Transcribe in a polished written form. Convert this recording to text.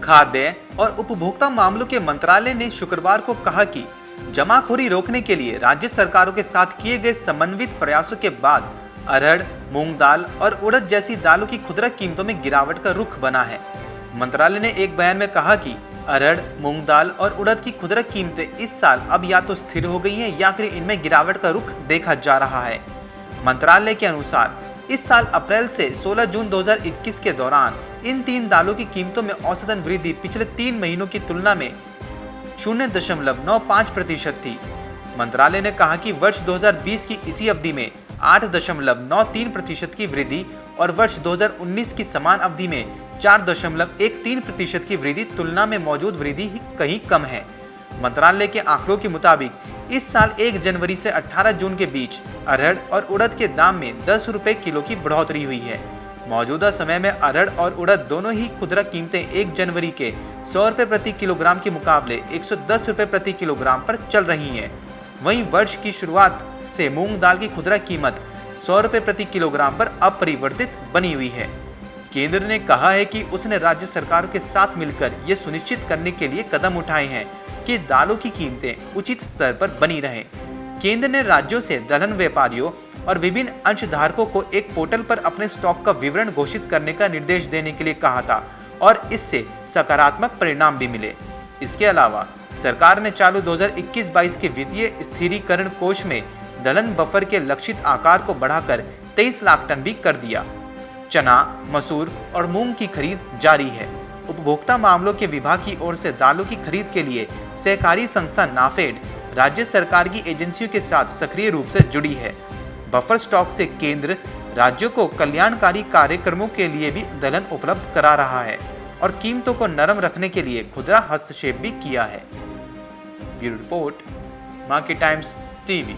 खाद्य और उपभोक्ता मामलों के मंत्रालय ने शुक्रवार को कहा कि जमाखोरी रोकने के लिए राज्य सरकारों के साथ किए गए समन्वित प्रयासों के बाद अरहर, मूंग दाल और उड़द जैसी दालों की खुदरा कीमतों में गिरावट का रुख बना है। मंत्रालय ने एक बयान में कहा कि अरहर, मूंग दाल और उड़द की खुदरा कीमतें इस साल अब या तो स्थिर हो गई हैं या फिर इनमें गिरावट का रुख देखा जा रहा है। मंत्रालय के अनुसार इस साल अप्रैल से 16 जून 2021 के दौरान इन तीन दालों की कीमतों में औसतन वृद्धि पिछले 3 महीनों की तुलना में 0.95% थी। मंत्रालय ने कहा कि वर्ष 2020 की इसी अवधि में 8.93% की वृद्धि और वर्ष 2019 की समान अवधि में 4.13% की वृद्धि तुलना में मौजूद वृद्धि कहीं कम है। मंत्रालय के आंकड़ों के मुताबिक इस साल 1 जनवरी से 18 जून के बीच अरहर और उड़द के दाम में 10 रुपए किलो की बढ़ोतरी हुई है। मौजूदा समय में अरहर और उड़द दोनों ही खुदरा कीमतें 1 जनवरी के 100 रुपए प्रति किलोग्राम के मुकाबले 110 रुपए प्रति किलोग्राम पर चल रही हैं। वहीं वर्ष की शुरुआत से मूंग दाल की खुदरा कीमत 100 रुपए प्रति किलोग्राम पर अपरिवर्तित बनी हुई है। केंद्र ने कहा है कि उसने राज्य सरकारों के साथ मिलकर ये सुनिश्चित करने के लिए कदम उठाए हैं कि दालों की कीमतें उचित स्तर पर बनी रहें। केंद्र ने राज्यों से दलहन व्यापारियों और विभिन्न अंशधारकों को एक पोर्टल पर अपने स्टॉक का विवरण घोषित करने का निर्देश देने के लिए कहा था और इससे सकारात्मक परिणाम भी मिले। इसके अलावा सरकार ने चालू 2021-22 के वित्तीय स्थिरीकरण कोष में दलहन बफर के लक्षित आकार को बढ़ाकर 23 लाख टन भी कर दिया। चना, मसूर और मूंग की खरीद जारी है। उपभोक्ता मामलों के विभाग की ओर से दालों की खरीद के लिए सहकारी संस्था नाफेड राज्य सरकार की एजेंसियों के साथ सक्रिय रूप से जुड़ी है। बफर स्टॉक से केंद्र राज्यों को कल्याणकारी कार्यक्रमों के लिए भी दलहन उपलब्ध करा रहा है और कीमतों को नरम रखने के लिए खुदरा हस्तक्षेप भी किया है। Bureau report, market times TV.